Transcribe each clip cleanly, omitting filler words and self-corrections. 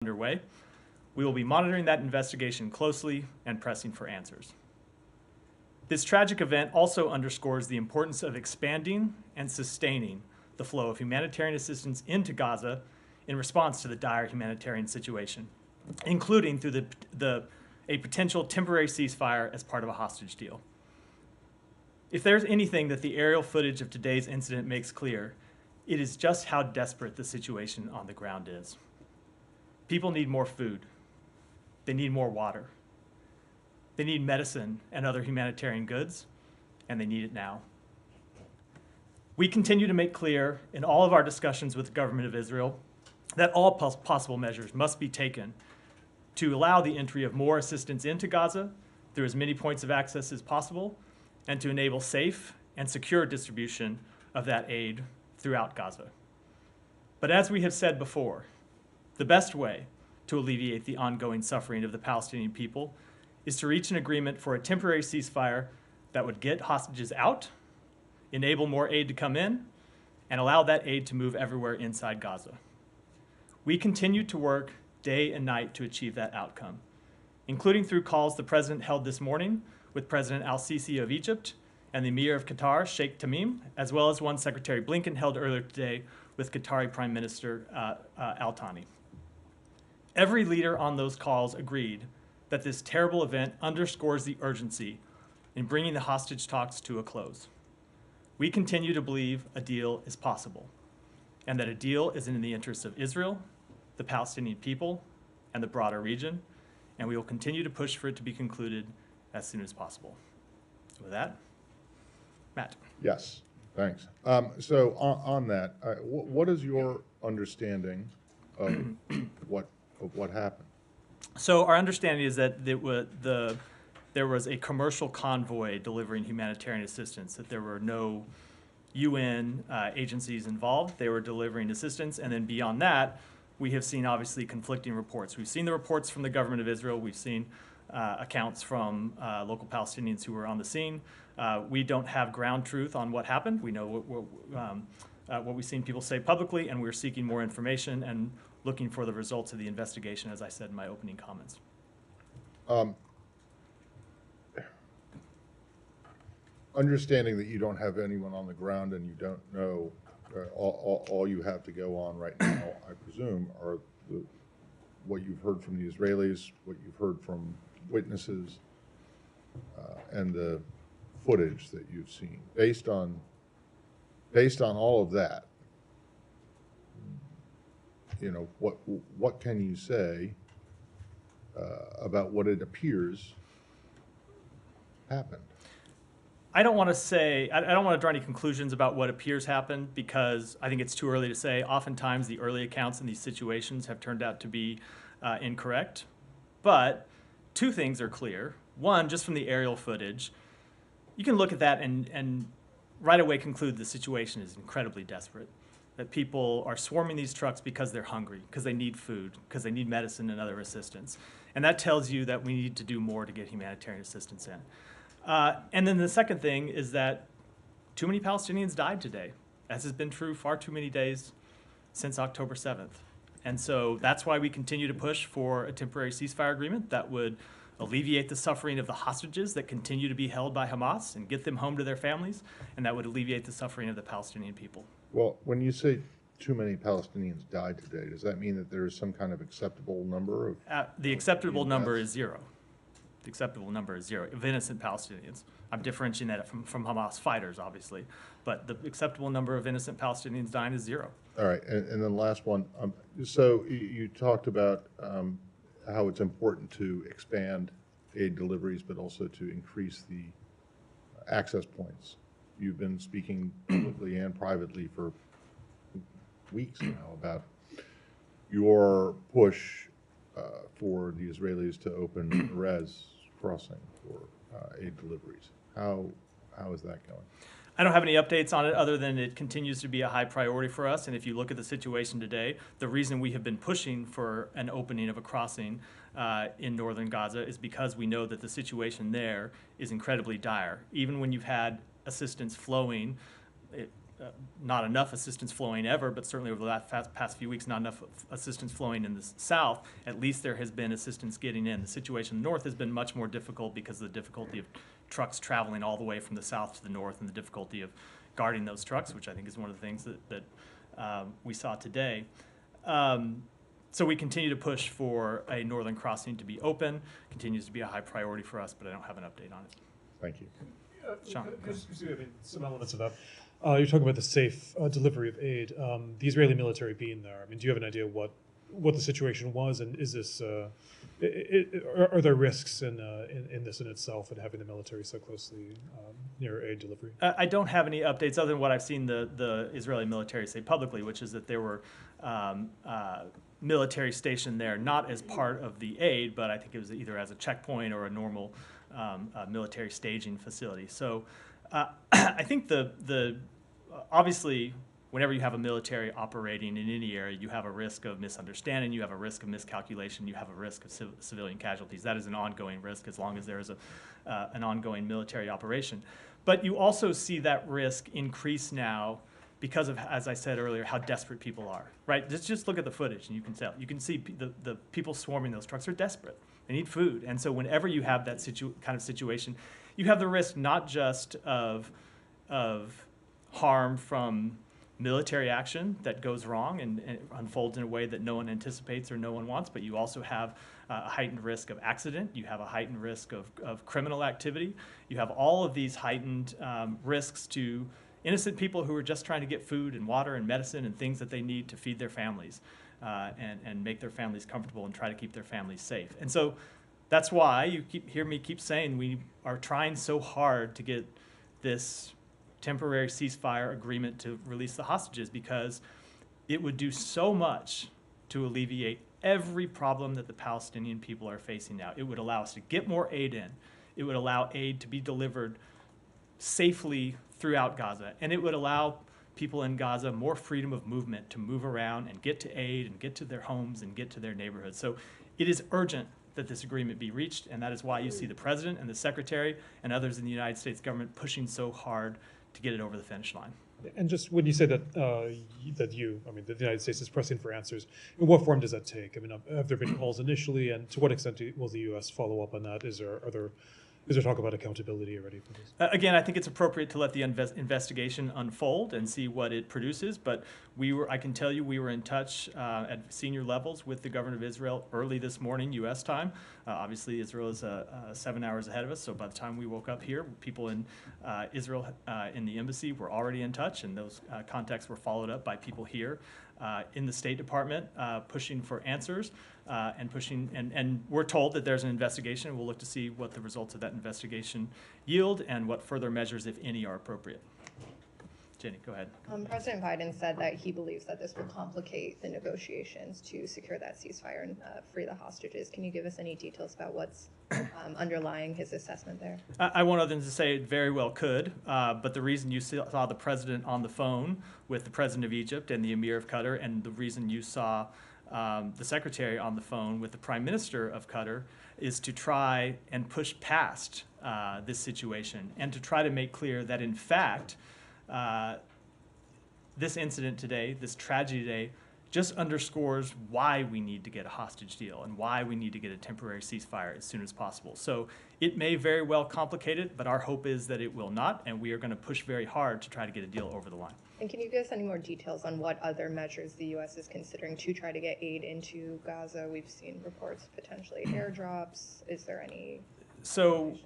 underway. We will be monitoring that investigation closely and pressing for answers. This tragic event also underscores the importance of expanding and sustaining the flow of humanitarian assistance into Gaza in response to the dire humanitarian situation, including through a potential temporary ceasefire as part of a hostage deal. If there's anything that the aerial footage of today's incident makes clear, it is just how desperate the situation on the ground is. People need more food. They need more water. They need medicine and other humanitarian goods, and they need it now. We continue to make clear in all of our discussions with the government of Israel that all possible measures must be taken to allow the entry of more assistance into Gaza through as many points of access as possible, and to enable safe and secure distribution of that aid throughout Gaza. But as we have said before, the best way to alleviate the ongoing suffering of the Palestinian people is to reach an agreement for a temporary ceasefire that would get hostages out, enable more aid to come in, and allow that aid to move everywhere inside Gaza. We continue to work day and night to achieve that outcome, including through calls the President held this morning with President al-Sisi of Egypt and the Emir of Qatar, Sheikh Tamim, as well as one Secretary Blinken held earlier today with Qatari Prime Minister al-Thani. Every leader on those calls agreed that this terrible event underscores the urgency in bringing the hostage talks to a close. We continue to believe a deal is possible, and that a deal is in the interests of Israel, the Palestinian people, and the broader region, and we will continue to push for it to be concluded as soon as possible. With that, Matt. Yes, thanks. So on that, what is your understanding of what happened? So our understanding is that there was a commercial convoy delivering humanitarian assistance, that there were no UN agencies involved. They were delivering assistance, and then beyond that, we have seen obviously conflicting reports. We've seen the reports from the government of Israel. We've seen accounts from local Palestinians who were on the scene. We don't have ground truth on what happened. We know what we've seen people say publicly, and we're seeking more information and looking for the results of the investigation, as I said in my opening comments. Understanding that you don't have anyone on the ground and you don't know, all you have to go on right now, I presume, are what you've heard from the Israelis, what you've heard from witnesses, and the footage that you've seen. Based on all of that, you know, what can you say about what it appears happened? I don't want to draw any conclusions about what appears happened, because I think it's too early to say. Oftentimes the early accounts in these situations have turned out to be incorrect. But two things are clear. One, just from the aerial footage, you can look at that and right away conclude the situation is incredibly desperate. That people are swarming these trucks because they're hungry, because they need food, because they need medicine and other assistance. And that tells you that we need to do more to get humanitarian assistance in. And then the second thing is that too many Palestinians died today, as has been true far too many days since October 7th. And so that's why we continue to push for a temporary ceasefire agreement that would alleviate the suffering of the hostages that continue to be held by Hamas and get them home to their families, and that would alleviate the suffering of the Palestinian people. Well, when you say too many Palestinians died today, does that mean that there is some kind of acceptable number of? The acceptable number is zero. The acceptable number is zero of innocent Palestinians. I'm differentiating that from Hamas fighters, obviously, but the acceptable number of innocent Palestinians dying is zero. All right, and then last one. So you talked about how it's important to expand aid deliveries, but also to increase the access points. You've been speaking publicly and privately for weeks now about your push for the Israelis to open the Rez crossing for aid deliveries. How is that going? I don't have any updates on it other than it continues to be a high priority for us. And if you look at the situation today, the reason we have been pushing for an opening of a crossing in northern Gaza is because we know that the situation there is incredibly dire. Even when you've had assistance flowing, not enough assistance flowing ever, but certainly over the past few weeks, not enough assistance flowing in the south. At least there has been assistance getting in. The situation in the north has been much more difficult because of the difficulty of trucks traveling all the way from the south to the north and the difficulty of guarding those trucks, which I think is one of the things that we saw today. So we continue to push for a northern crossing to be open. Continues to be a high priority for us, but I don't have an update on it. Thank you. Sean. Some elements of that. You're talking about the safe delivery of aid. The Israeli military being there. I mean, do you have an idea what the situation was, and is this are there risks in this in itself, and having the military so closely near aid delivery? I don't have any updates other than what I've seen the Israeli military say publicly, which is that there were military stationed there, not as part of the aid, but I think it was either as a checkpoint or a normal military staging facility. So I think obviously, whenever you have a military operating in any area, you have a risk of misunderstanding, you have a risk of miscalculation, you have a risk of civilian casualties. That is an ongoing risk as long as there is an ongoing military operation. But you also see that risk increase now because of, as I said earlier, how desperate people are, right? Just look at the footage and you can tell. You can see the people swarming those trucks are desperate. They need food. And so whenever you have that kind of situation, you have the risk not just of harm from military action that goes wrong and unfolds in a way that no one anticipates or no one wants, but you also have a heightened risk of accident. You have a heightened risk of criminal activity. You have all of these heightened risks to innocent people who are just trying to get food and water and medicine and things that they need to feed their families and make their families comfortable and try to keep their families safe. And so that's why you hear me keep saying we are trying so hard to get this temporary ceasefire agreement to release the hostages, because it would do so much to alleviate every problem that the Palestinian people are facing now. It would allow us to get more aid in. It would allow aid to be delivered safely throughout Gaza, and it would allow people in Gaza more freedom of movement to move around and get to aid and get to their homes and get to their neighborhoods. So it is urgent that this agreement be reached, and that is why you see the president and the secretary and others in the United States government pushing so hard to get it over the finish line. And just when you say that the United States is pressing for answers, in what form does that take? I mean, have there been calls initially, and to what extent will the U.S. follow up on that? Is there talk about accountability already for this? Again, I think it's appropriate to let the investigation unfold and see what it produces. But I can tell you, we were in touch at senior levels with the government of Israel early this morning, U.S. time. Obviously, Israel is 7 hours ahead of us. So by the time we woke up here, people in Israel in the embassy were already in touch, and those contacts were followed up by people here in the State Department pushing for answers. And we're told that there's an investigation. We'll look to see what the results of that investigation yield and what further measures, if any, are appropriate. Jenny, go ahead. President Biden said that he believes that this will complicate the negotiations to secure that ceasefire and free the hostages. Can you give us any details about what's underlying his assessment there? I won't other than to say it very well could, but the reason you saw the president on the phone with the president of Egypt and the emir of Qatar, and the reason you saw the secretary on the phone with the prime minister of Qatar, is to try and push past this situation and to try to make clear that, in fact, this incident today, this tragedy today, just underscores why we need to get a hostage deal and why we need to get a temporary ceasefire as soon as possible. So it may very well complicate it, but our hope is that it will not, and we are going to push very hard to try to get a deal over the line. And can you give us any more details on what other measures the U.S. is considering to try to get aid into Gaza? We've seen reports of potentially airdrops. Is there any? So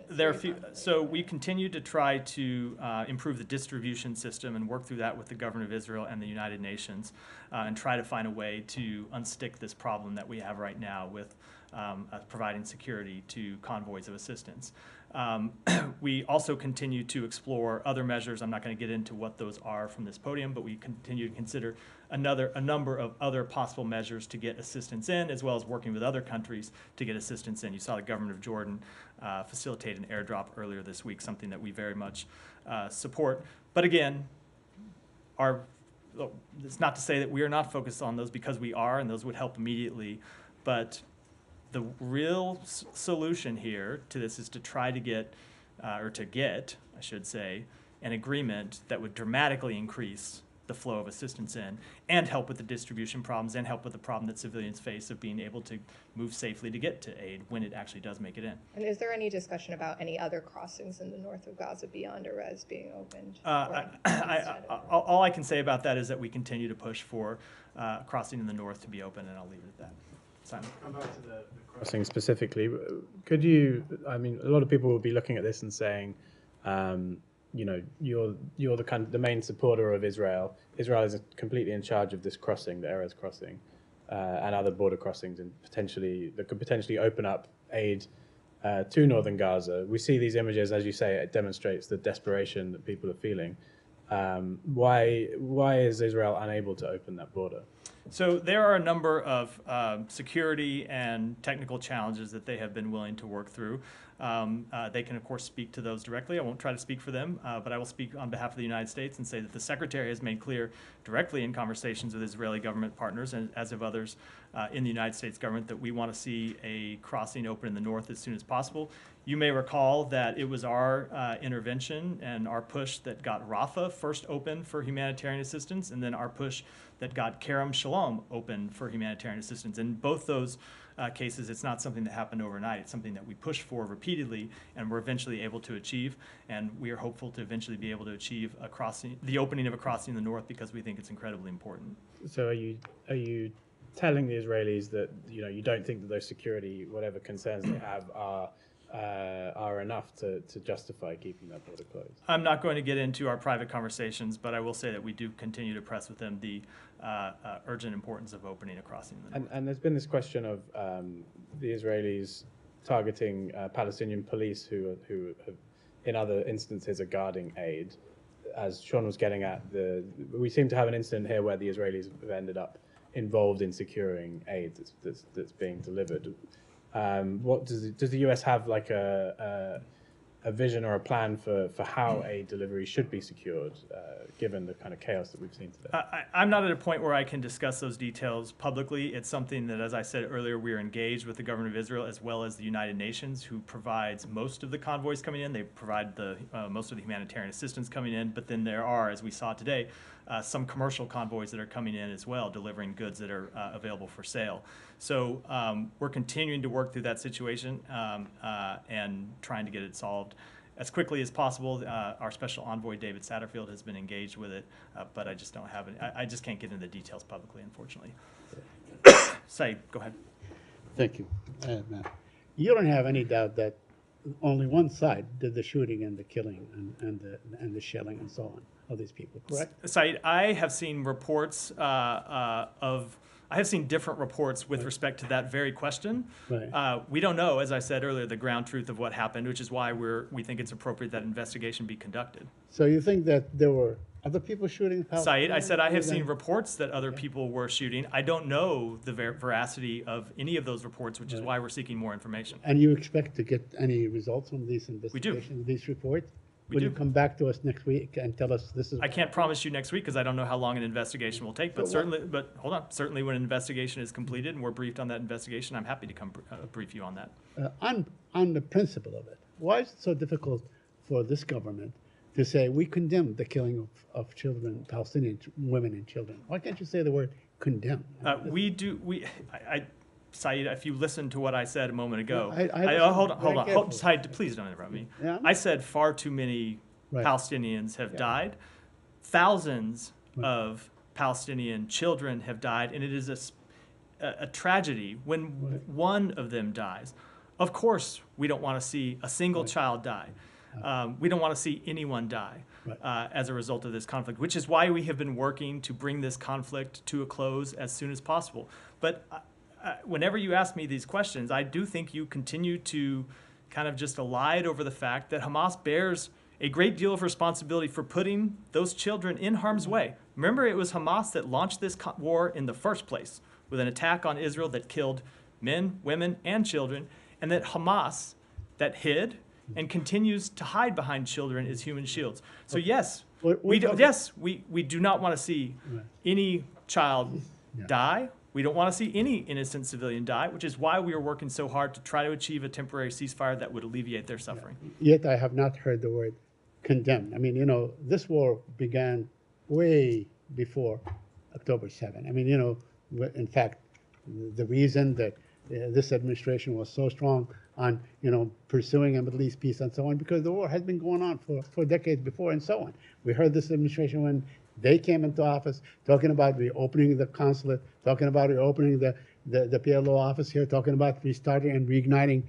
we continue to try to improve the distribution system and work through that with the government of Israel and the United Nations, and try to find a way to unstick this problem that we have right now with providing security to convoys of assistance. We also continue to explore other measures. I'm not going to get into what those are from this podium, but we continue to consider a number of other possible measures to get assistance in, as well as working with other countries to get assistance in. You saw the government of Jordan facilitate an airdrop earlier this week, something that we very much support. But again, it's not to say that we are not focused on those, because we are, and those would help immediately. But the real solution here to this is to try to get, I should say, an agreement that would dramatically increase the flow of assistance in and help with the distribution problems and help with the problem that civilians face of being able to move safely to get to aid when it actually does make it in. And is there any discussion about any other crossings in the north of Gaza beyond Erez being opened? All I can say about that is that we continue to push for crossing in the north to be open, and I'll leave it at that. Simon? Come back to the crossing specifically. Could you, I mean, a lot of people will be looking at this and saying, you know, you're the main supporter of Israel. Israel is completely in charge of this crossing, the Erez crossing, and other border crossings, and that could potentially open up aid to northern Gaza. We see these images, as you say, it demonstrates the desperation that people are feeling. Why is Israel unable to open that border? So there are a number of security and technical challenges that they have been willing to work through. They can, of course, speak to those directly. I won't try to speak for them, but I will speak on behalf of the United States and say that the Secretary has made clear directly in conversations with Israeli government partners, and as have others in the United States government, that we want to see a crossing open in the north as soon as possible. You may recall that it was our intervention and our push that got Rafah first open for humanitarian assistance, and then our push that got Kerem Shalom open for humanitarian assistance. In both those cases, it's not something that happened overnight. It's something that we pushed for repeatedly and were eventually able to achieve. And we are hopeful to eventually be able to achieve a crossing, the opening of a crossing in the north, because we think it's incredibly important. So are you telling the Israelis that, you know, you don't think that those security, whatever concerns they have, are enough to justify keeping that border closed? I'm not going to get into our private conversations, but I will say that we do continue to press with them the urgent importance of opening a crossing in the north. And there's been this question of the Israelis targeting Palestinian police who have, in other instances, are guarding aid. As Sean was getting at, we seem to have an incident here where the Israelis have ended up involved in securing aid that's being delivered. What does the U.S. have like a vision or a plan for how aid delivery should be secured, given the kind of chaos that we've seen today? I'm not at a point where I can discuss those details publicly. It's something that, as I said earlier, we are engaged with the government of Israel as well as the United Nations, who provides most of the convoys coming in. They provide most of the humanitarian assistance coming in, but then there are, as we saw today, some commercial convoys that are coming in as well, delivering goods that are available for sale. So we're continuing to work through that situation and trying to get it solved as quickly as possible. Our special envoy, David Satterfield, has been engaged with it, but I just don't have it. I just can't get into the details publicly, unfortunately. Said, go ahead. Thank you. Matt, you don't have any doubt that only one side did the shooting and the killing and the shelling and so on of these people, correct? Said, I have seen reports I have seen different reports with respect to that very question. Right. We don't know, as I said earlier, the ground truth of what happened, which is why we think it's appropriate that investigation be conducted. So you think that there were other people shooting Palestinians? Said, I said I have seen reports that other people were shooting. I don't know the veracity of any of those reports, which is why we're seeking more information. And you expect to get any results from these investigations, these reports? Will you come back to us next week and tell us this is? I can't promise you next week because I don't know how long an investigation will take. But hold on. Certainly, when an investigation is completed and we're briefed on that investigation, I'm happy to come brief you on that. On the principle of it, why is it so difficult for this government to say we condemn the killing of children, Palestinian women and children? Why can't you say the word condemn? We do. Said, if you listened to what I said a moment ago, hold on. Said, please don't interrupt me. Yeah. I said far too many Palestinians have died. Thousands of Palestinian children have died, and it is a tragedy when one of them dies. Of course, we don't want to see a single child die. We don't want to see anyone die as a result of this conflict, which is why we have been working to bring this conflict to a close as soon as possible. But whenever you ask me these questions, I do think you continue to kind of just elide over the fact that Hamas bears a great deal of responsibility for putting those children in harm's way. Remember, it was Hamas that launched this war in the first place with an attack on Israel that killed men, women, and children, and that Hamas that hid and continues to hide behind children as human shields. So yes, we do not want to see any child die. We don't want to see any innocent civilian die, which is why we are working so hard to try to achieve a temporary ceasefire that would alleviate their suffering. Yet I have not heard the word condemned. I mean, you know, this war began way before October 7. I mean, you know, in fact, the reason that this administration was so strong on, you know, pursuing a Middle East peace and so on, because the war has been going on for decades before and so on. We heard this administration when they came into office talking about reopening the consulate, talking about reopening the PLO office here, talking about restarting and reigniting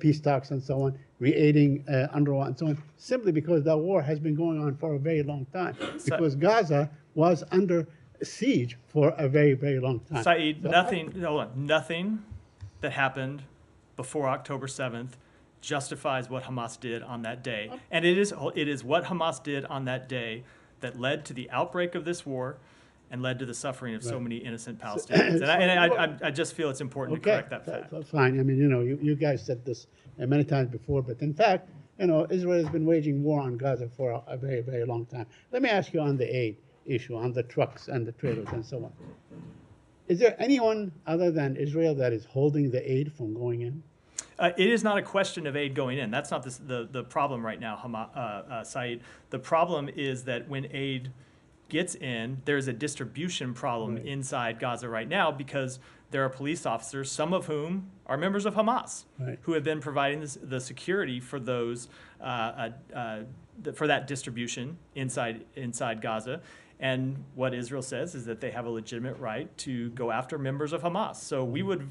peace talks and so on, re-aiding UNRWA and so on, simply because that war has been going on for a very long time. Because Gaza was under siege for a very, very long time. Saeed, nothing that happened before October 7th justifies what Hamas did on that day. And it is what Hamas did on that day that led to the outbreak of this war and led to the suffering of so many innocent Palestinians. And I just feel it's important to correct that fact. Fine. I mean, you know, you guys said this many times before, but in fact, you know, Israel has been waging war on Gaza for a very, very long time. Let me ask you on the aid issue, on the trucks and the trailers and so on. Is there anyone other than Israel that is holding the aid from going in? It is not a question of aid going in. That's not the problem right now, Saeed. The problem is that when aid gets in, there's a distribution problem inside Gaza right now because there are police officers, some of whom are members of Hamas, who have been providing the security for those for that distribution inside Gaza. And what Israel says is that they have a legitimate right to go after members of Hamas. So we would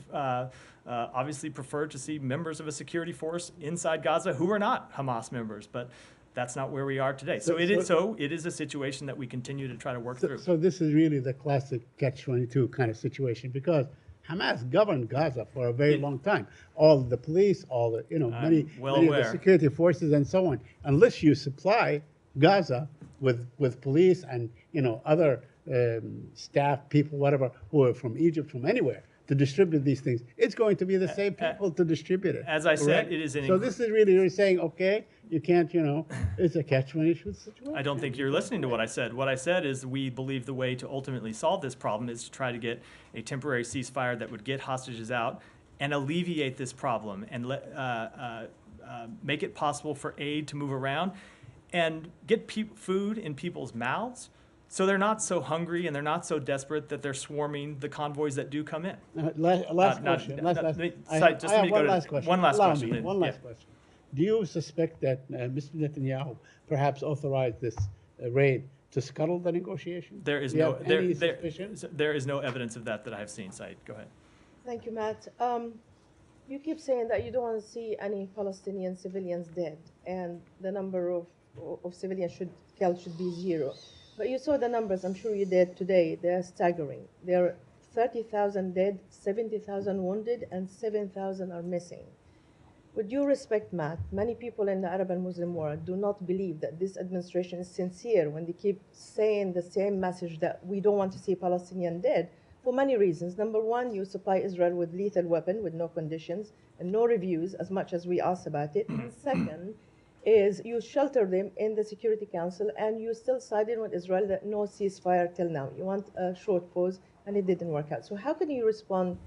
obviously prefer to see members of a security force inside Gaza who are not Hamas members, but that's not where we are today. So it is a situation that we continue to try to work through. So this is really the classic catch-22 kind of situation because Hamas governed Gaza for a very long time. All the police, all the, you know, many of the security forces and so on. Unless you supply Gaza with police and, you know, other staff, people, whatever, who are from Egypt, from anywhere, to distribute these things, it's going to be the same people to distribute it. As I said, it is an... So this is really, you're saying, okay, you can't, you know, it's a catch-22 situation. I don't think you're listening to what I said. What I said is we believe the way to ultimately solve this problem is to try to get a temporary ceasefire that would get hostages out and alleviate this problem and make it possible for aid to move around and get food in people's mouths so they're not so hungry and they're not so desperate that they're swarming the convoys that do come in. Last question. One last question. One last question. One last question. Do you suspect that Mr. Netanyahu perhaps authorized this raid to scuttle the negotiations? There is there is no evidence of that I have seen. Said, go ahead. Thank you, Matt. You keep saying that you don't want to see any Palestinian civilians dead, and the number of civilians killed should be 0. But you saw the numbers, I'm sure you did today. They're staggering. There are 30,000 dead, 70,000 wounded, and 7,000 are missing. With due respect, Matt, many people in the Arab and Muslim world do not believe that this administration is sincere when they keep saying the same message that we don't want to see Palestinian dead for many reasons. Number one, you supply Israel with lethal weapon with no conditions and no reviews as much as we ask about it. And second, is you shelter them in the Security Council and you still sided with Israel that no ceasefire till now. You want a short pause and it didn't work out. So how can you respond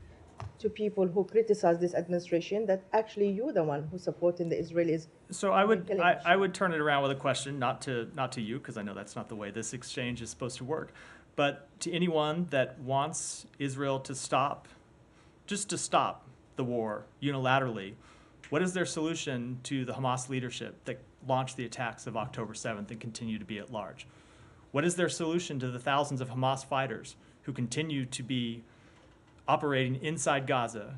to people who criticize this administration that actually you're the one who's supporting the Israelis? So I would turn it around with a question, not to you, because I know that's not the way this exchange is supposed to work, but to anyone that wants Israel to stop the war unilaterally. What is their solution to the Hamas leadership that launched the attacks of October 7th and continue to be at large? What is their solution to the thousands of Hamas fighters who continue to be operating inside Gaza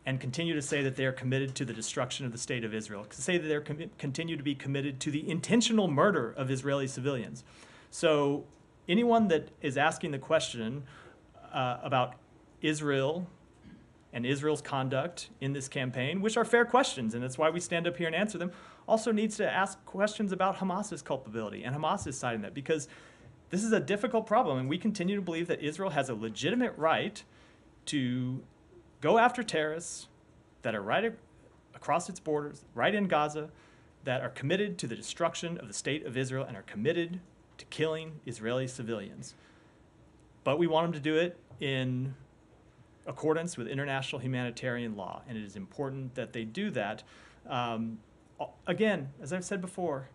and continue to say that they are committed to the destruction of the state of Israel, to say that they continue to be committed to the intentional murder of Israeli civilians? So anyone that is asking the question about Israel and Israel's conduct in this campaign, which are fair questions, and that's why we stand up here and answer them, also needs to ask questions about Hamas's culpability and Hamas's side in that, because this is a difficult problem, and we continue to believe that Israel has a legitimate right to go after terrorists that are right across its borders, right in Gaza, that are committed to the destruction of the state of Israel and are committed to killing Israeli civilians. But we want them to do it in accordance with international humanitarian law, and it is important that they do that. Again, as I've said before,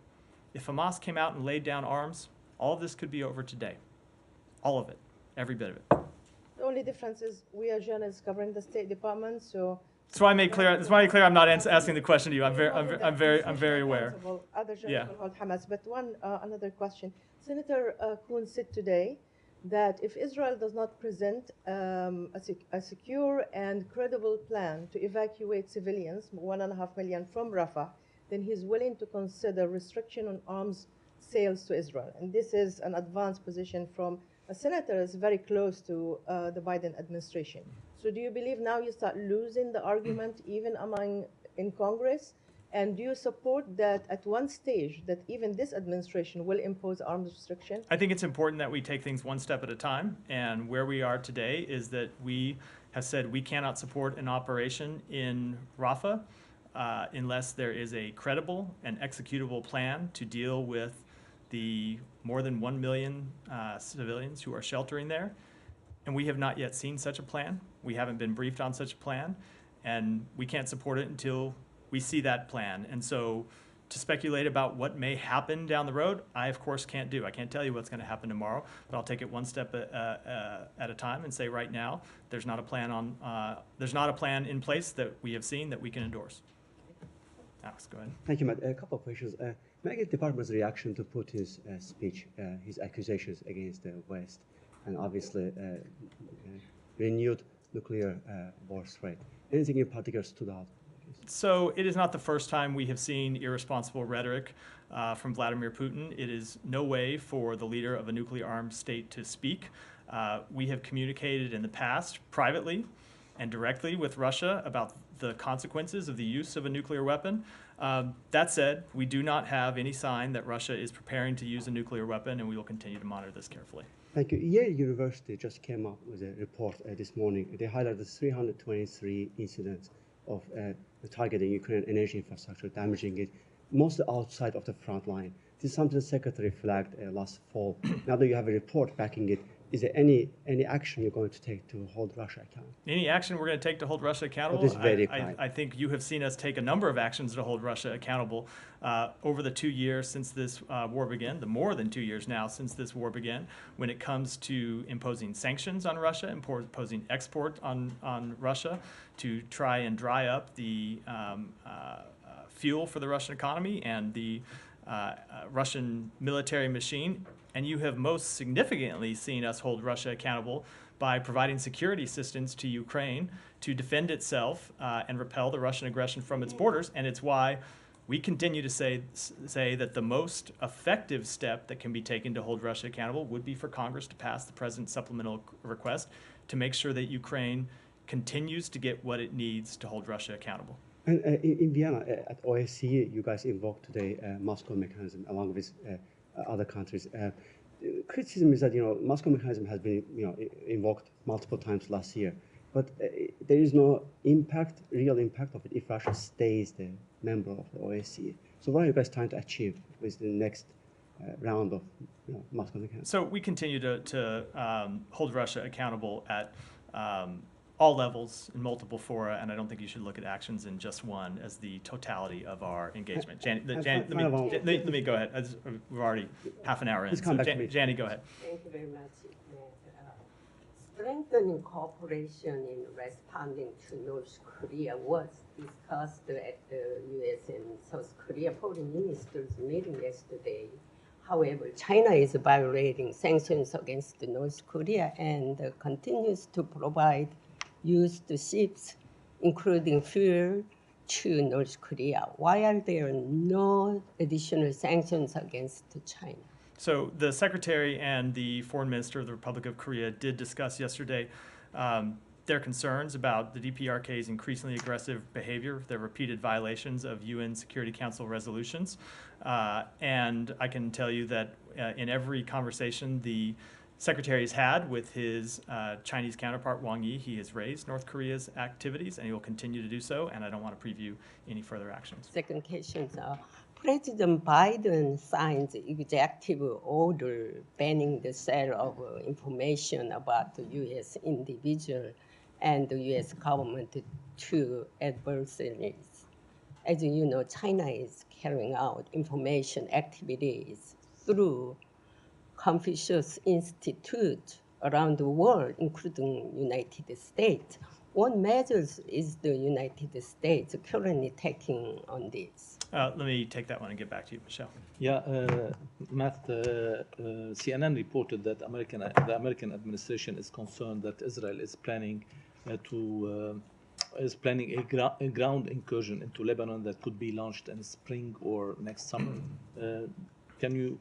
If Hamas came out and laid down arms, all of this could be over today. All of it, every bit of it. The only difference is we are journalists covering the State Department, so. That's why I made clear. That's why I made clear. I'm not asking the question to you. I'm very aware. Other Yeah. journalists will hold Hamas. But another question. Senator Kuhn said today that if Israel does not present a secure and credible plan to evacuate civilians, 1.5 million from Rafah, then he's willing to consider restriction on arms sales to Israel. And this is an advanced position from a senator that's very close to the Biden administration. So do you believe now you start losing the argument even in Congress? And do you support that at one stage that even this administration will impose arms restriction? I think it's important that we take things one step at a time. And where we are today is that we have said we cannot support an operation in Rafah unless there is a credible and executable plan to deal with the more than 1 million civilians who are sheltering there. And we have not yet seen such a plan. We haven't been briefed on such a plan. And we can't support it until we see that plan. And so to speculate about what may happen down the road, I, of course, can't do. I can't tell you what's going to happen tomorrow, but I'll take it one step at a time and say right now there's not a plan in place that we have seen that we can endorse. Alex, go ahead. Thank you, Matt. A couple of questions. May I get the department's reaction to Putin's speech, his accusations against the West, and obviously renewed nuclear war threat? Anything in particular stood out? So it is not the first time we have seen irresponsible rhetoric from Vladimir Putin. It is no way for the leader of a nuclear-armed state to speak. We have communicated in the past privately and directly with Russia about the consequences of the use of a nuclear weapon. That said, we do not have any sign that Russia is preparing to use a nuclear weapon, and we will continue to monitor this carefully. Thank you. Yale University just came up with a report this morning. They highlighted 323 incidents of targeting Ukrainian energy infrastructure, damaging it, mostly outside of the front line. This is something the Secretary flagged last fall. Now that you have a report backing it, is there any action you're going to take to hold Russia accountable? Any action we're going to take to hold Russia accountable? I think you have seen us take a number of actions to hold Russia accountable over the 2 years since this war began, the more than 2 years now since this war began, when it comes to imposing sanctions on Russia, imposing export on Russia to try and dry up the fuel for the Russian economy and the Russian military machine. And you have most significantly seen us hold Russia accountable by providing security assistance to Ukraine to defend itself and repel the Russian aggression from its borders. And it's why we continue to say that the most effective step that can be taken to hold Russia accountable would be for Congress to pass the President's supplemental request to make sure that Ukraine continues to get what it needs to hold Russia accountable. And in Vienna, at OSCE, you guys invoked today Moscow mechanism along with other countries. Criticism is that Moscow mechanism has been invoked multiple times last year, but there is no real impact of it if Russia stays the member of the OSCE. So what are you guys trying to achieve with the next round of Moscow mechanism? So we continue to hold Russia accountable at all levels in multiple fora, and I don't think you should look at actions in just one as the totality of our engagement. Let me go ahead. We're already half an hour in. So Jani, go ahead. Thank you very much. Strengthening cooperation in responding to North Korea was discussed at the U.S. and South Korea foreign ministers meeting yesterday. However, China is violating sanctions against North Korea and continues to provide used ships, including fuel, to North Korea. Why are there no additional sanctions against China? So the Secretary and the Foreign Minister of the Republic of Korea did discuss yesterday their concerns about the DPRK's increasingly aggressive behavior, their repeated violations of UN Security Council resolutions. And I can tell you that in every conversation the Secretary has had with his Chinese counterpart, Wang Yi, he has raised North Korea's activities, and he will continue to do so, and I don't want to preview any further actions. Second question, President Biden signed executive order banning the sale of information about the U.S. individual and the U.S. government to adversaries. as you know, China is carrying out information activities through Confucius Institute around the world, including United States. What measures is the United States currently taking on this? Let me take that one and get back to you, Michelle. Yeah, Matt, CNN reported that the American administration is concerned that Israel is planning a ground incursion into Lebanon that could be launched in spring or next summer. Can you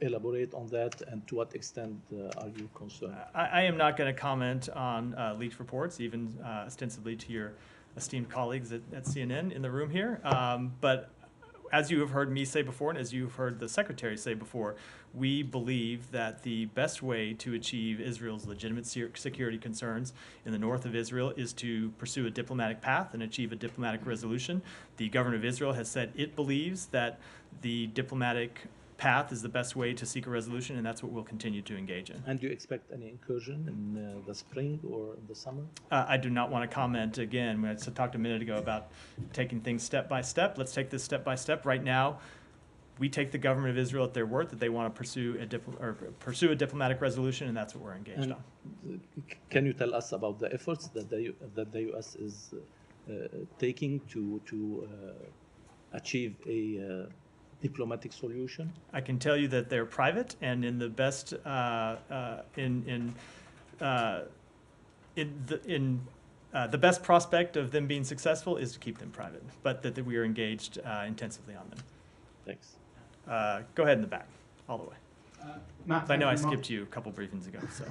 elaborate on that, and to what extent are you concerned? I am not going to comment on leaked reports, even ostensibly to your esteemed colleagues at CNN in the room here. But as you have heard me say before, and as you've heard the Secretary say before, we believe that the best way to achieve Israel's legitimate security concerns in the north of Israel is to pursue a diplomatic path and achieve a diplomatic resolution. The government of Israel has said it believes that the diplomatic path is the best way to seek a resolution, and that's what we'll continue to engage in. And do you expect any incursion in the spring or in the summer? I do not want to comment again. I talked a minute ago about taking things step by step. Let's take this step by step. Right now, we take the government of Israel at their word that they want to pursue a diplomatic resolution, and that's what we're engaged on. Can you tell us about the efforts that the U.S. is taking to achieve a diplomatic solution? I can tell you that they're private, and in the best the best prospect of them being successful is to keep them private, but that we are engaged intensively on them. Thanks. Go ahead in the back, all the way. Matt, I know I thank you, skipped you a couple briefings ago, so.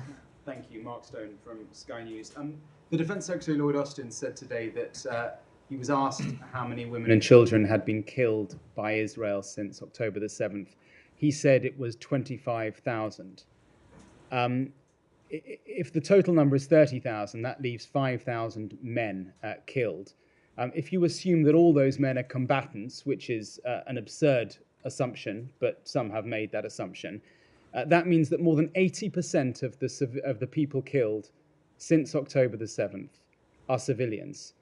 Thank you, Mark Stone from Sky News. The Defence Secretary Lloyd Austin said today that he was asked how many women and children had been killed by Israel since October the 7th. He said it was 25,000. If the total number is 30,000, that leaves 5,000 men killed. If you assume that all those men are combatants, which is an absurd assumption, but some have made that assumption, that means that more than 80% of the people killed since October the 7th are civilians.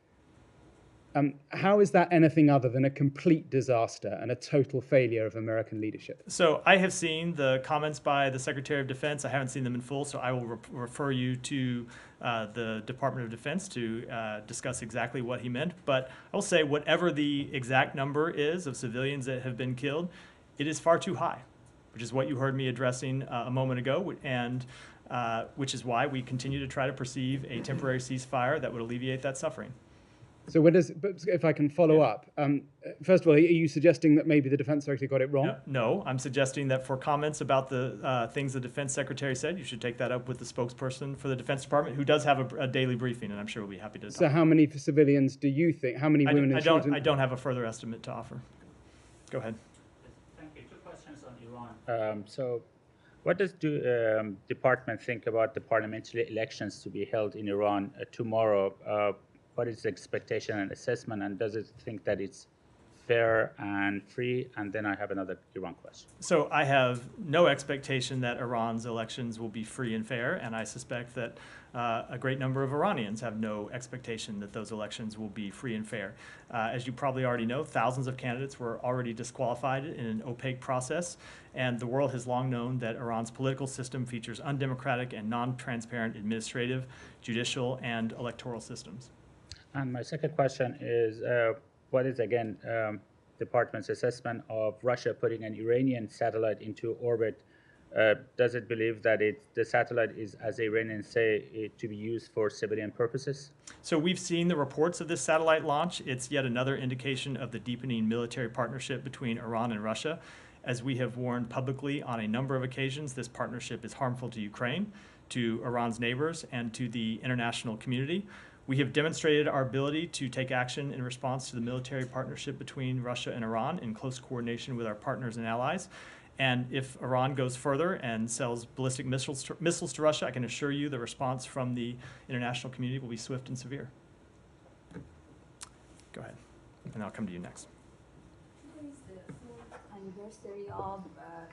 How is that anything other than a complete disaster and a total failure of American leadership? So I have seen the comments by the Secretary of Defense. I haven't seen them in full, so I will refer you to the Department of Defense to discuss exactly what he meant. But I will say whatever the exact number is of civilians that have been killed, it is far too high, which is what you heard me addressing a moment ago, and which is why we continue to try to perceive a temporary ceasefire that would alleviate that suffering. So if I can follow up, first of all, are you suggesting that maybe the Defense Secretary got it wrong? No, I'm suggesting that for comments about the things the Defense Secretary said, you should take that up with the spokesperson for the Defense Department, who does have a daily briefing, and I'm sure we'll be happy to talk. So how many civilians do you think, how many women and children? I don't have a further estimate to offer. Go ahead. Thank you. 2 questions on Iran. So what does the department think about the parliamentary elections to be held in Iran tomorrow? What is the expectation and assessment, and does it think that it's fair and free? And then I have another Iran question. So I have no expectation that Iran's elections will be free and fair, and I suspect that a great number of Iranians have no expectation that those elections will be free and fair. As you probably already know, thousands of candidates were already disqualified in an opaque process, and the world has long known that Iran's political system features undemocratic and non-transparent administrative, judicial, and electoral systems. And my second question is, what is, again, department's assessment of Russia putting an Iranian satellite into orbit? Does it believe that the satellite is, as Iranians say, to be used for civilian purposes? So we've seen the reports of this satellite launch. It's yet another indication of the deepening military partnership between Iran and Russia. As we have warned publicly on a number of occasions, this partnership is harmful to Ukraine, to Iran's neighbors, and to the international community. We have demonstrated our ability to take action in response to the military partnership between Russia and Iran in close coordination with our partners and allies. And if Iran goes further and sells ballistic missiles to Russia, I can assure you the response from the international community will be swift and severe. Go ahead, and I'll come to you next. Today is the 4th anniversary of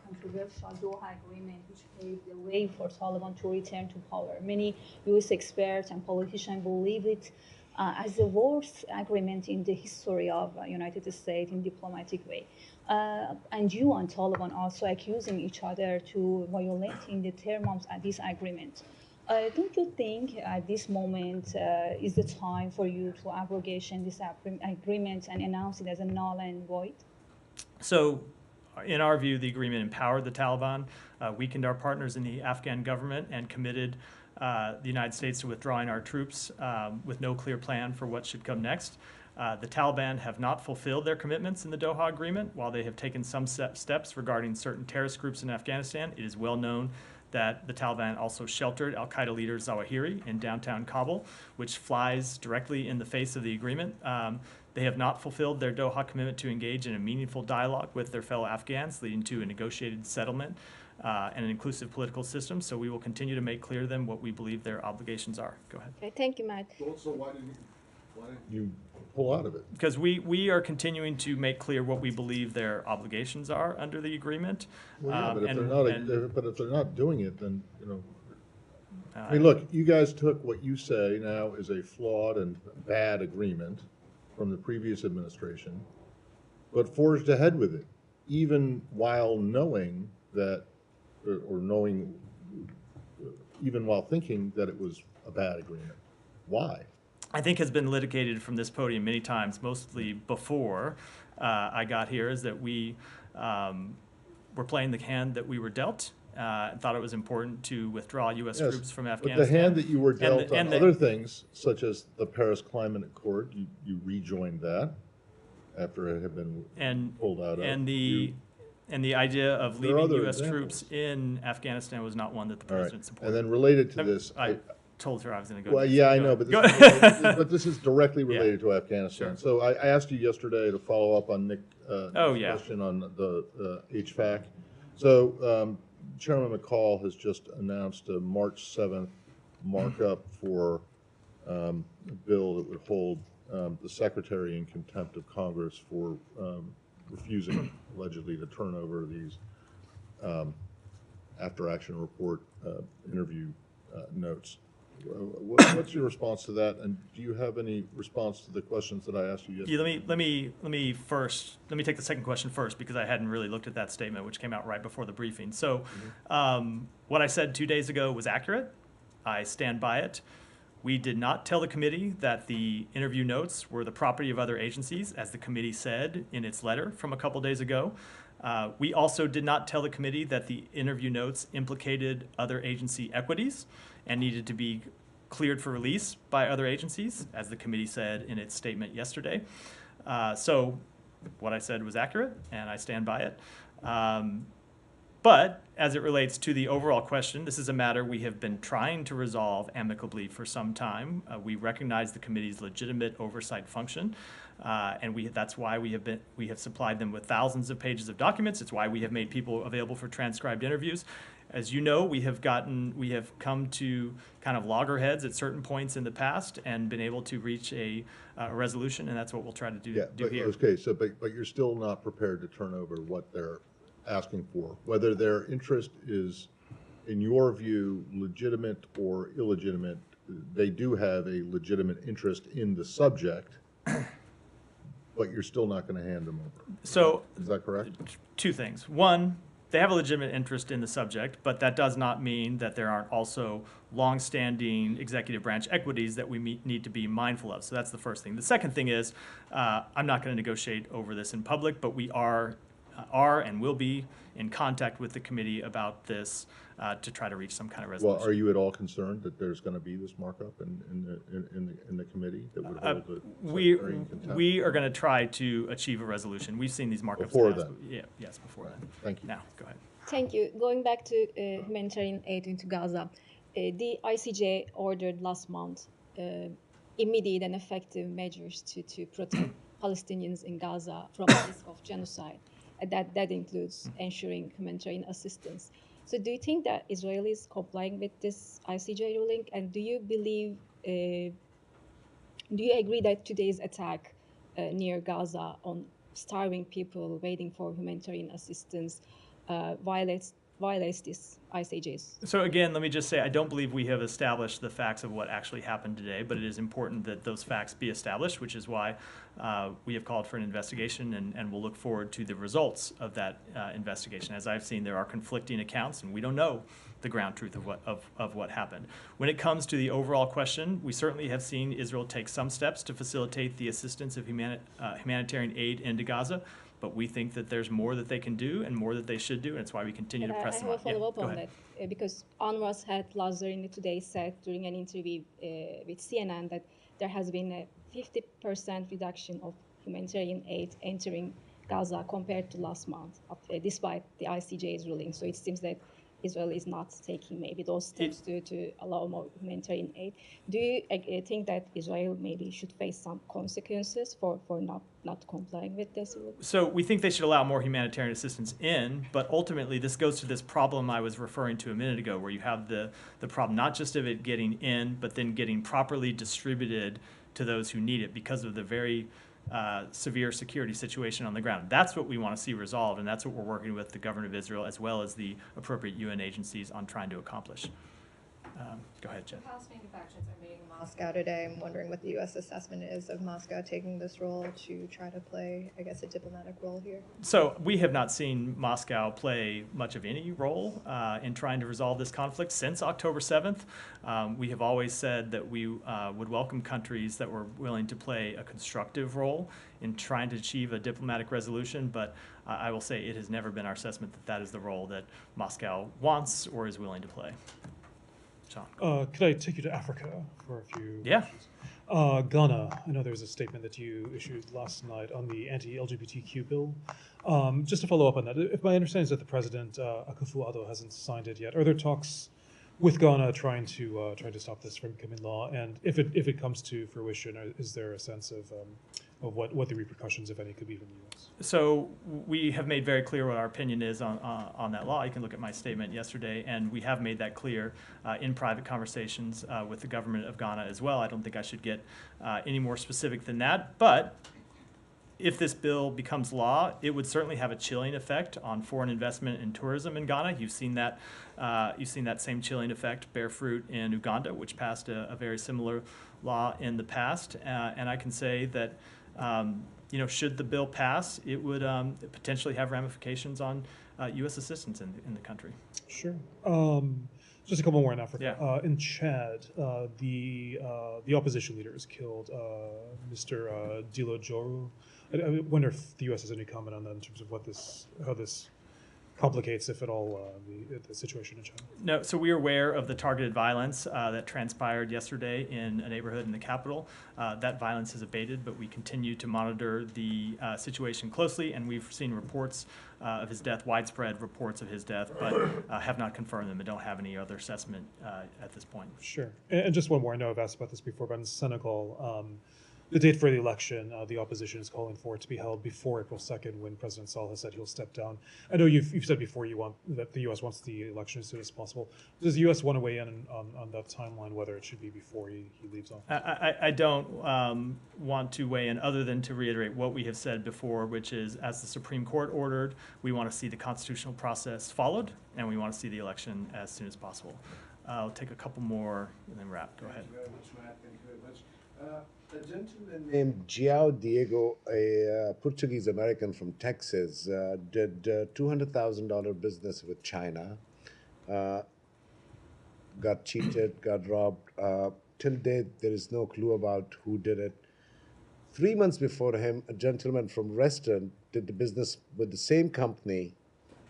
controversial Doha Agreement, which paved the way for Taliban to return to power. Many U.S. experts and politicians believe it as the worst agreement in the history of United States in diplomatic way. And you and Taliban also accusing each other to violating the terms of this agreement. Don't you think at this moment is the time for you to abrogation this agreement and announce it as a null and void? So, in our view, the agreement empowered the Taliban, weakened our partners in the Afghan government, and committed the United States to withdrawing our troops with no clear plan for what should come next. The Taliban have not fulfilled their commitments in the Doha Agreement. While they have taken some steps regarding certain terrorist groups in Afghanistan, it is well known that the Taliban also sheltered al-Qaeda leader Zawahiri in downtown Kabul, which flies directly in the face of the agreement. They have not fulfilled their Doha commitment to engage in a meaningful dialogue with their fellow Afghans, leading to a negotiated settlement and an inclusive political system. So we will continue to make clear to them what we believe their obligations are. Go ahead. Okay, thank you, Matt. So why didn't you pull out of it? Because we are continuing to make clear what we believe their obligations are under the agreement. Well, yeah, but if they're not doing it, then, you know, I mean, look, you guys took what you say now is a flawed and bad agreement from the previous administration, but forged ahead with it, even while knowing that, or knowing, even while thinking that it was a bad agreement. Why? I think has been litigated from this podium many times, mostly before I got here, is that we were playing the hand that we were dealt. Thought it was important to withdraw U.S. troops from Afghanistan. But the hand that you were dealt on other things, such as the Paris Climate Accord, you rejoined that after it had been pulled out of. And the idea of leaving U.S. troops in Afghanistan was not one that the president supported. And then related to this, I told her I was going to go. Well, yeah, I know, but this is directly related to Afghanistan. Sure. So I asked you yesterday to follow up on Nick's question on the HVAC. So Chairman McCall has just announced a March 7th markup for a bill that would hold the Secretary in contempt of Congress for refusing, allegedly, to turn over these after-action report interview notes. What's your response to that, and do you have any response to the questions that I asked you yesterday? Yeah, let me take the second question first, because I hadn't really looked at that statement, which came out right before the briefing. So, what I said 2 days ago was accurate. I stand by it. We did not tell the committee that the interview notes were the property of other agencies, as the committee said in its letter from a couple days ago. We also did not tell the committee that the interview notes implicated other agency equities and needed to be cleared for release by other agencies, as the committee said in its statement yesterday. So what I said was accurate, and I stand by it. But as it relates to the overall question, this is a matter we have been trying to resolve amicably for some time. We recognize the committee's legitimate oversight function, and that's why we have supplied them with thousands of pages of documents. It's why we have made people available for transcribed interviews. As you know, we have come to kind of loggerheads at certain points in the past and been able to reach a resolution, and that's what we'll try to do here. Okay, so but you're still not prepared to turn over what they're asking for, whether their interest is, in your view, legitimate or illegitimate. They do have a legitimate interest in the subject, but you're still not going to hand them over. So, is that correct? Two things. One, they have a legitimate interest in the subject, but that does not mean that there aren't also long-standing executive branch equities that we need to be mindful of. So that's the first thing. The second thing is, I'm not going to negotiate over this in public, but we are and will be in contact with the committee about this to try to reach some kind of resolution. Well, are you at all concerned that there's going to be this markup in the committee that would hold the Secretary in contempt? We are going to try to achieve a resolution. We've seen these markups before then. Yes, before then. Thank you. Now, go ahead. Thank you. Going back to humanitarian aid into Gaza, the ICJ ordered last month immediate and effective measures to protect Palestinians in Gaza from the risk of genocide. That includes ensuring humanitarian assistance. So do you think that Israel is complying with this ICJ ruling? And do you believe, do you agree that today's attack near Gaza on starving people waiting for humanitarian assistance violates violates this ICJ's. So again, let me just say, I don't believe we have established the facts of what actually happened today, but it is important that those facts be established, which is why we have called for an investigation, and we'll look forward to the results of that investigation. As I've seen, there are conflicting accounts, and we don't know the ground truth of what happened. When it comes to the overall question, we certainly have seen Israel take some steps to facilitate the assistance of humanitarian aid into Gaza, but we think that there's more that they can do and more that they should do, and it's why we continue to press them on. I have a follow-up on that, because UNRWA's head Lazzarini today said during an interview with CNN that there has been a 50% reduction of humanitarian aid entering Gaza compared to last month, despite the ICJ's ruling. So it seems that Israel is not taking maybe those steps to allow more humanitarian aid. Do you think that Israel maybe should face some consequences for not complying with this rule? So we think they should allow more humanitarian assistance in, but ultimately this goes to this problem I was referring to a minute ago, where you have the problem not just of it getting in, but then getting properly distributed to those who need it because of the very severe security situation on the ground. That's what we want to see resolved, and that's what we're working with the government of Israel as well as the appropriate UN agencies on trying to accomplish. Go ahead, Jen. House manufacturers are meeting in Moscow today. I'm wondering what the U.S. assessment is of Moscow taking this role to try to play, I guess, a diplomatic role here. So we have not seen Moscow play much of any role in trying to resolve this conflict since October 7th. We have always said that we would welcome countries that were willing to play a constructive role in trying to achieve a diplomatic resolution, but I will say it has never been our assessment that that is the role that Moscow wants or is willing to play. Could I take you to Africa for a few questions? Ghana, I know there was a statement that you issued last night on the anti-LGBTQ bill. Just to follow up on that, if my understanding is that the president, Akufo-Addo, hasn't signed it yet, are there talks with Ghana trying to stop this from becoming law? And if it comes to fruition, is there a sense of what the repercussions, if any, could be from the U.S.? So we have made very clear what our opinion is on that law. You can look at my statement yesterday, and we have made that clear in private conversations with the government of Ghana as well. I don't think I should get any more specific than that, but if this bill becomes law, it would certainly have a chilling effect on foreign investment and tourism in Ghana. You've seen that same chilling effect bear fruit in Uganda, which passed a very similar law in the past. And I can say that should the bill pass, it would potentially have ramifications on U.S. assistance in the country. Sure. Just a couple more in Africa. Yeah. In Chad, the opposition leader is killed, Mr. Dilo Joru. I wonder if the U.S. has any comment on that in terms of how this complicates, if at all, the situation in China. No, so we are aware of the targeted violence that transpired yesterday in a neighborhood in the capital. That violence has abated, but we continue to monitor the situation closely, and we've seen reports of his death, widespread reports of his death, but have not confirmed them and don't have any other assessment at this point. Sure. And just one more, I know I've asked about this before, but in Senegal, the date for the election, the opposition is calling for it to be held before April 2nd, when President Sall has said he'll step down. I know you've said before that the U.S. wants the election as soon as possible. Does the U.S. want to weigh in on that timeline, whether it should be before he leaves office? I don't want to weigh in other than to reiterate what we have said before, which is, as the Supreme Court ordered, we want to see the constitutional process followed, and we want to see the election as soon as possible. I'll take a couple more and then wrap. Go ahead. Thank you very much, Matt. Thank you very much. A gentleman named João Diego, a Portuguese-American from Texas, did $200,000 business with China, got cheated, got robbed. Till date, there is no clue about who did it. 3 months before him, a gentleman from Reston did the business with the same company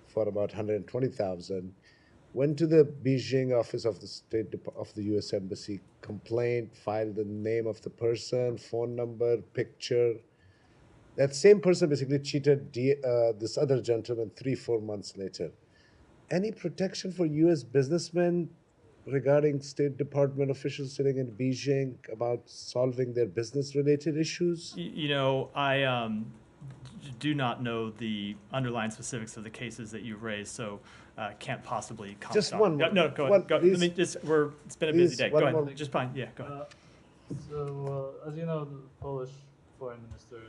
for about $120,000. Went to the Beijing office of the U.S. Embassy, complained, filed the name of the person, phone number, picture. That same person basically cheated this other gentleman 3-4 months later. Any protection for U.S. businessmen regarding State Department officials sitting in Beijing about solving their business-related issues? I do not know the underlying specifics of the cases that you've raised, so can't possibly comment. Just one. No, go ahead. It's been a busy day. Go ahead. Just fine. Yeah, go ahead. As you know, the Polish foreign minister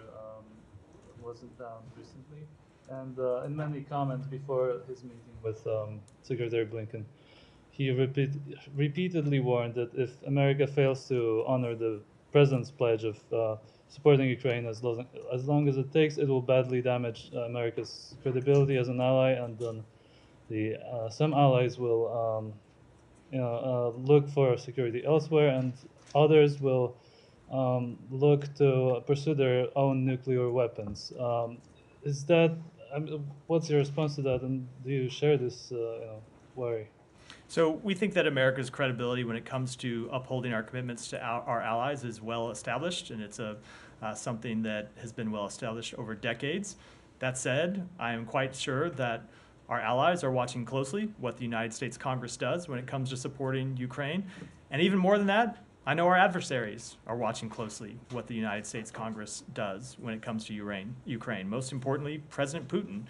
was in town recently. And in many comments before his meeting with Secretary Blinken, he repeatedly warned that if America fails to honor the president's pledge of supporting Ukraine as long as it takes, it will badly damage America's credibility as an ally, and some allies will look for security elsewhere, and others will look to pursue their own nuclear weapons. Is that, what's your response to that, and do you share this worry? So we think that America's credibility when it comes to upholding our commitments to our allies is well established, and it's something that has been well established over decades. That said, I am quite sure that our allies are watching closely what the United States Congress does when it comes to supporting Ukraine. And even more than that, I know our adversaries are watching closely what the United States Congress does when it comes to Ukraine. Most importantly, President Putin,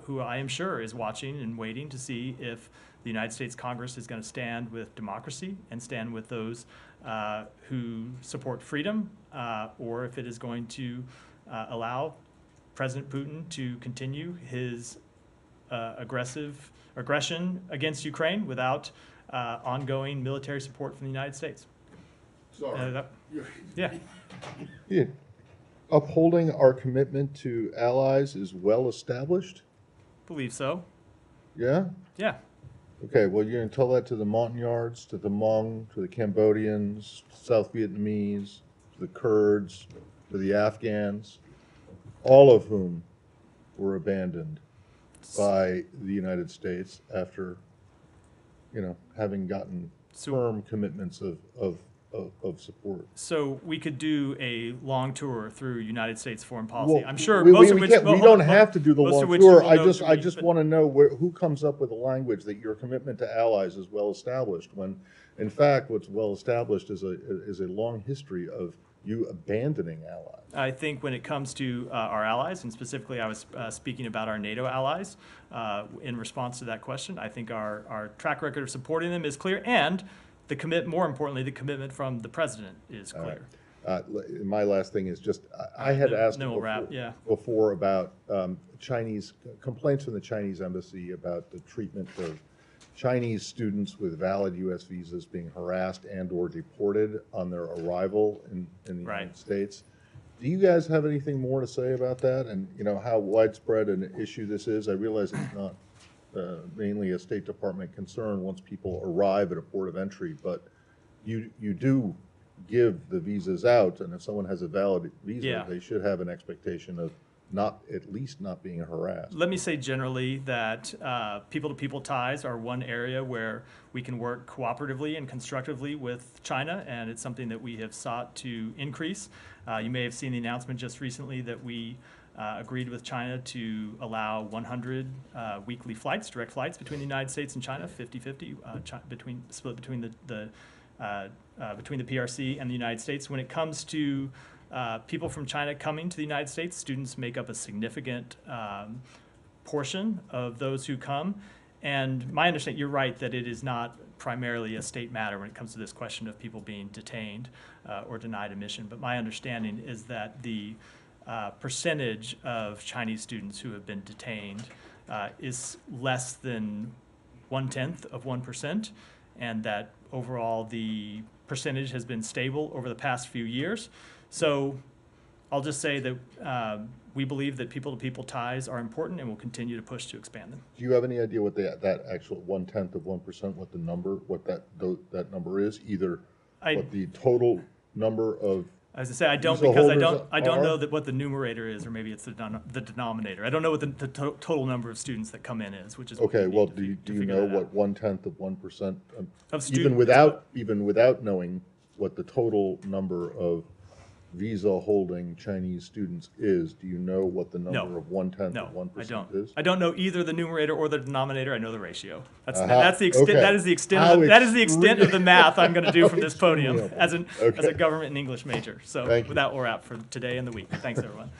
who I am sure is watching and waiting to see if the United States Congress is going to stand with democracy and stand with those who support freedom, or if it is going to allow President Putin to continue his aggression against Ukraine without ongoing military support from the United States. Sorry. Yeah. Yeah. Upholding our commitment to allies is well established? Believe so. Yeah? Yeah. Okay, well, you're going to tell that to the Montagnards, to the Hmong, to the Cambodians, South Vietnamese, to the Kurds, to the Afghans, all of whom were abandoned by the United States after, having gotten firm commitments of support. So we could do a long tour through United States foreign policy. Well, I'm sure we most don't have to do the long tour. I just want to know who comes up with the language that your commitment to allies is well established, when in fact what's well established is a long history of you abandoning allies. I think when it comes to our allies, and specifically I was speaking about our NATO allies, in response to that question, I think our track record of supporting them is clear, and more importantly, the commitment from the president is clear. My last thing is just, I had asked before about Chinese complaints from the Chinese embassy about the treatment of Chinese students with valid U.S. visas being harassed and or deported on their arrival in the United States. Do you guys have anything more to say about that, and how widespread an issue this is? I realize it's not mainly a State Department concern once people arrive at a port of entry, but you do give the visas out, and if someone has a valid visa, they should have an expectation of at least not being harassed. Let me say generally that people-to-people ties are one area where we can work cooperatively and constructively with China, and it's something that we have sought to increase. You may have seen the announcement just recently that we agreed with China to allow 100 weekly flights, direct flights between the United States and China, 50-50, split between the PRC and the United States. When it comes to people from China coming to the United States, students make up a significant portion of those who come. And my understanding, you're right, that it is not primarily a state matter when it comes to this question of people being detained or denied admission. But my understanding is that the percentage of Chinese students who have been detained is less than 0.1%, and that overall the percentage has been stable over the past few years. So I'll just say that we believe that people-to-people ties are important, and we'll continue to push to expand them. Do you have any idea what that actual 0.1%, what that number is? Either what the total number of As I say, I don't, because I don't know what the numerator is, or maybe it's the denominator. I don't know what the total number of students that come in is, which is okay. Well, do you know what 0.1% of students, even without knowing what the total number of visa-holding Chinese students is? Do you know what the number of 0.1% is? I don't know either the numerator or the denominator. I know the ratio. That's the extent. Okay. That is the extent of the math I'm going to do from this podium as a government and English major. So with that, we're out for today and the week. Thanks, everyone.